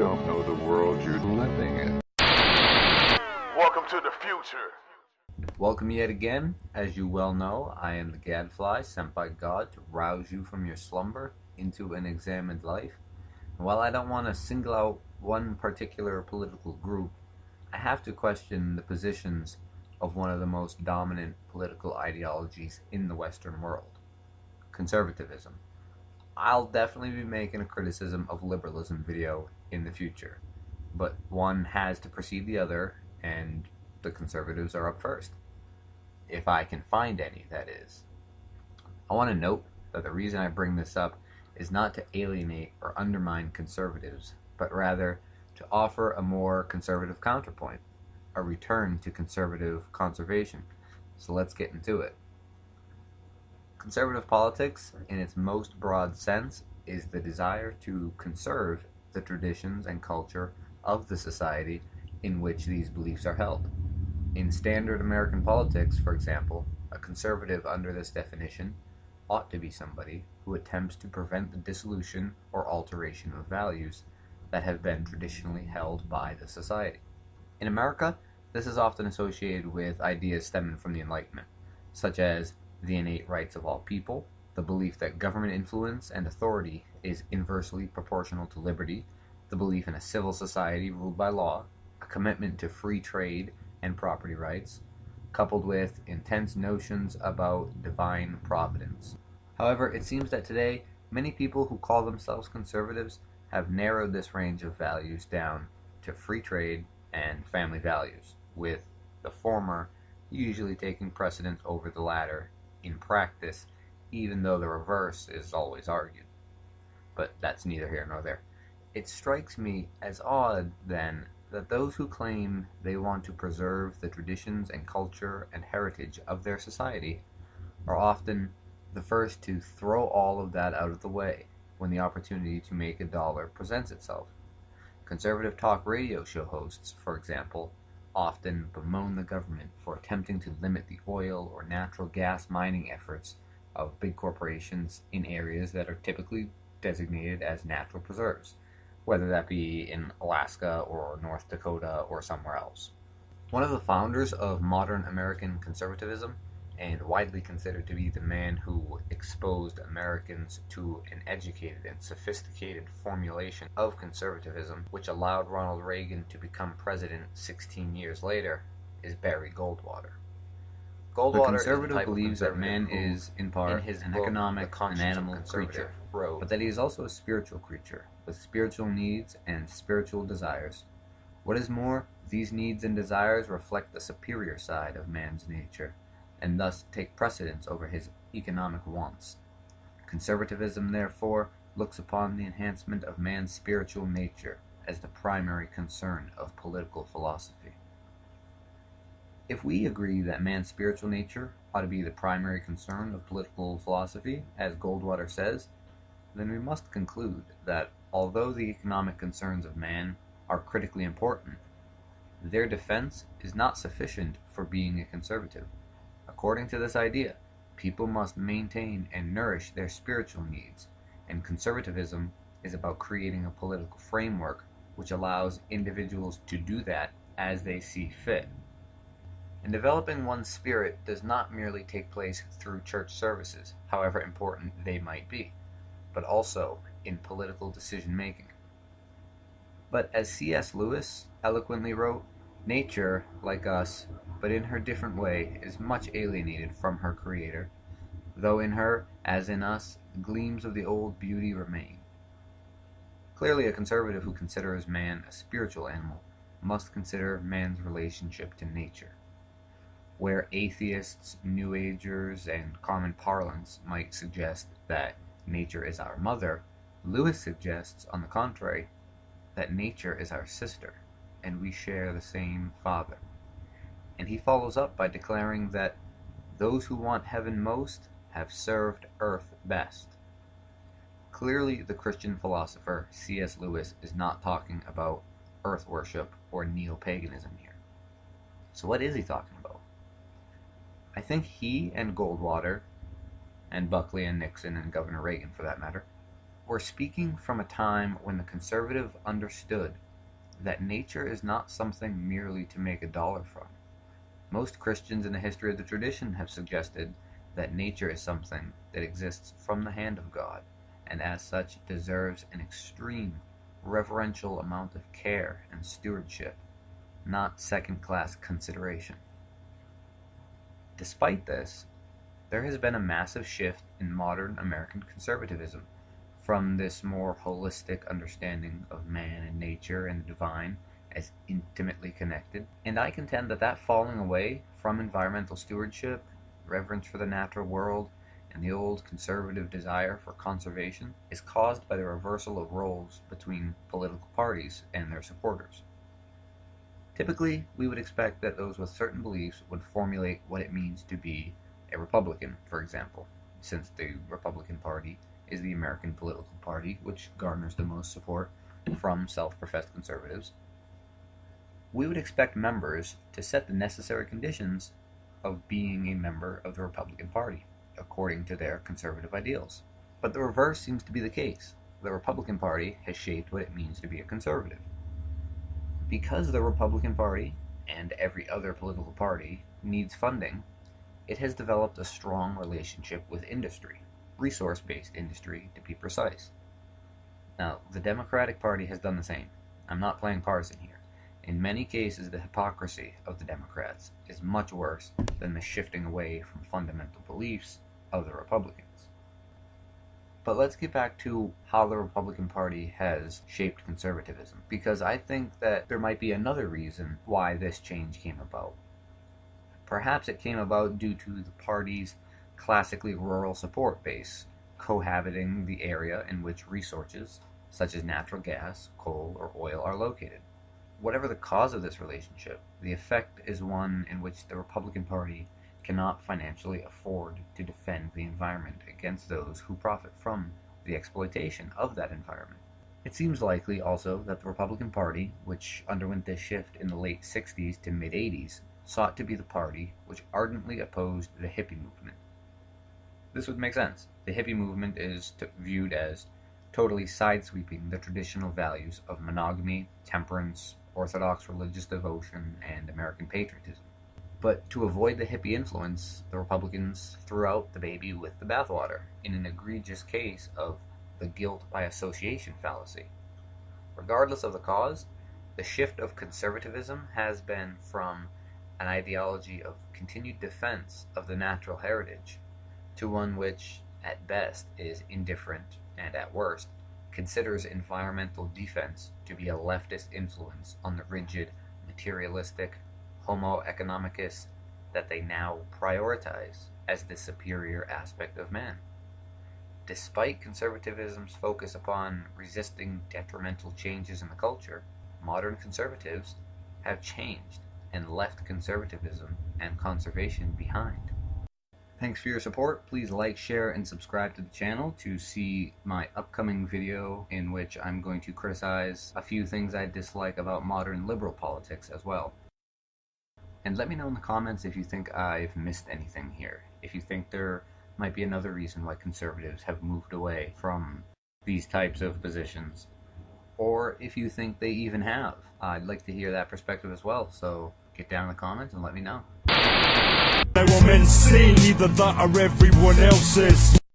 don't know the world you're living in. Welcome to the future. Welcome yet again. As you well know, I am the Gadfly, sent by God to rouse you from your slumber into an examined life. And while I don't want to single out one particular political group, I have to question the positions of one of the most dominant political ideologies in the Western world: conservatism. I'll definitely be making a criticism of liberalism video in the future, but one has to precede the other, and the conservatives are up first. If I can find any, that is. I want to note that the reason I bring this up is not to alienate or undermine conservatives, but rather to offer a more conservative counterpoint, a return to conservative conservation. So let's get into it. Conservative politics, in its most broad sense, is the desire to conserve the traditions and culture of the society in which these beliefs are held. In standard American politics, for example, a conservative under this definition ought to be somebody who attempts to prevent the dissolution or alteration of values that have been traditionally held by the society. In America, this is often associated with ideas stemming from the Enlightenment, such as the innate rights of all people, the belief that government influence and authority is inversely proportional to liberty, the belief in a civil society ruled by law, a commitment to free trade and property rights, coupled with intense notions about divine providence. However, it seems that today, many people who call themselves conservatives have narrowed this range of values down to free trade and family values, with the former usually taking precedence over the latter in practice, even though the reverse is always argued. But that's neither here nor there. It strikes me as odd, then, that those who claim they want to preserve the traditions and culture and heritage of their society are often the first to throw all of that out of the way when the opportunity to make a dollar presents itself. Conservative talk radio show hosts, for example, often bemoan the government for attempting to limit the oil or natural gas mining efforts of big corporations in areas that are typically designated as natural preserves, whether that be in Alaska or North Dakota or somewhere else. One of the founders of modern American conservatism, and widely considered to be the man who exposed Americans to an educated and sophisticated formulation of conservatism, which allowed Ronald Reagan to become president 16 years later, is Barry Goldwater. The conservative believes that man is, in part, an economic and animal creature, but that he is also a spiritual creature, with spiritual needs and spiritual desires. What is more, these needs and desires reflect the superior side of man's nature, and thus take precedence over his economic wants. Conservatism, therefore, looks upon the enhancement of man's spiritual nature as the primary concern of political philosophy. If we agree that man's spiritual nature ought to be the primary concern of political philosophy, as Goldwater says, then we must conclude that although the economic concerns of man are critically important, their defense is not sufficient for being a conservative. According to this idea, people must maintain and nourish their spiritual needs, and conservatism is about creating a political framework which allows individuals to do that as they see fit. And developing one's spirit does not merely take place through church services, however important they might be, but also in political decision-making. But as C.S. Lewis eloquently wrote, nature, like us, but in her different way, is much alienated from her Creator, though in her, as in us, gleams of the old beauty remain. Clearly, a conservative who considers man a spiritual animal must consider man's relationship to nature. Where atheists, New Agers, and common parlance might suggest that nature is our mother, Lewis suggests, on the contrary, that nature is our sister, and we share the same Father. And he follows up by declaring that those who want heaven most have served earth best. Clearly, the Christian philosopher C.S. Lewis is not talking about earth worship or neo-paganism here. So what is he talking about? I think he and Goldwater, and Buckley and Nixon and Governor Reagan for that matter, We're speaking from a time when the conservative understood that nature is not something merely to make a dollar from. Most Christians in the history of the tradition have suggested that nature is something that exists from the hand of God, and as such deserves an extreme, reverential amount of care and stewardship, not second-class consideration. Despite this, there has been a massive shift in modern American conservatism from this more holistic understanding of man and nature and the divine as intimately connected, and I contend that that falling away from environmental stewardship, reverence for the natural world, and the old conservative desire for conservation is caused by the reversal of roles between political parties and their supporters. Typically, we would expect that those with certain beliefs would formulate what it means to be a Republican, for example, since the Republican Party is the American political party which garners the most support from self-professed conservatives. We would expect members to set the necessary conditions of being a member of the Republican Party, according to their conservative ideals. But the reverse seems to be the case. The Republican Party has shaped what it means to be a conservative. Because the Republican Party, and every other political party, needs funding, it has developed a strong relationship with industry, resource-based industry to be precise. Now, the Democratic Party has done the same. I'm not playing partisan here. In many cases, the hypocrisy of the Democrats is much worse than the shifting away from fundamental beliefs of the Republicans. But let's get back to how the Republican Party has shaped conservatism, because I think that there might be another reason why this change came about. Perhaps it came about due to the party's classically rural support base, cohabiting the area in which resources, such as natural gas, coal, or oil, are located. Whatever the cause of this relationship, the effect is one in which the Republican Party cannot financially afford to defend the environment against those who profit from the exploitation of that environment. It seems likely also that the Republican Party, which underwent this shift in the late 60s to mid-80s, sought to be the party which ardently opposed the hippie movement. This would make sense. The hippie movement is viewed as totally sidesweeping the traditional values of monogamy, temperance, Orthodox religious devotion, and American patriotism. But to avoid the hippie influence, the Republicans threw out the baby with the bathwater in an egregious case of the guilt by association fallacy. Regardless of the cause, the shift of conservatism has been from an ideology of continued defense of the natural heritage to one which, at best, is indifferent and, at worst, considers environmental defense to be a leftist influence on the rigid, materialistic Homo economicus that they now prioritize as the superior aspect of man. Despite conservatism's focus upon resisting detrimental changes in the culture, modern conservatives have changed and left conservatism and conservation behind. Thanks for your support. Please like, share, and subscribe to the channel to see my upcoming video in which I'm going to criticize a few things I dislike about modern liberal politics as well. And let me know in the comments if you think I've missed anything here. If you think there might be another reason why conservatives have moved away from these types of positions. Or if you think they even have. I'd like to hear that perspective as well, so get down in the comments and let me know. They were meant to see, neither that or everyone else's.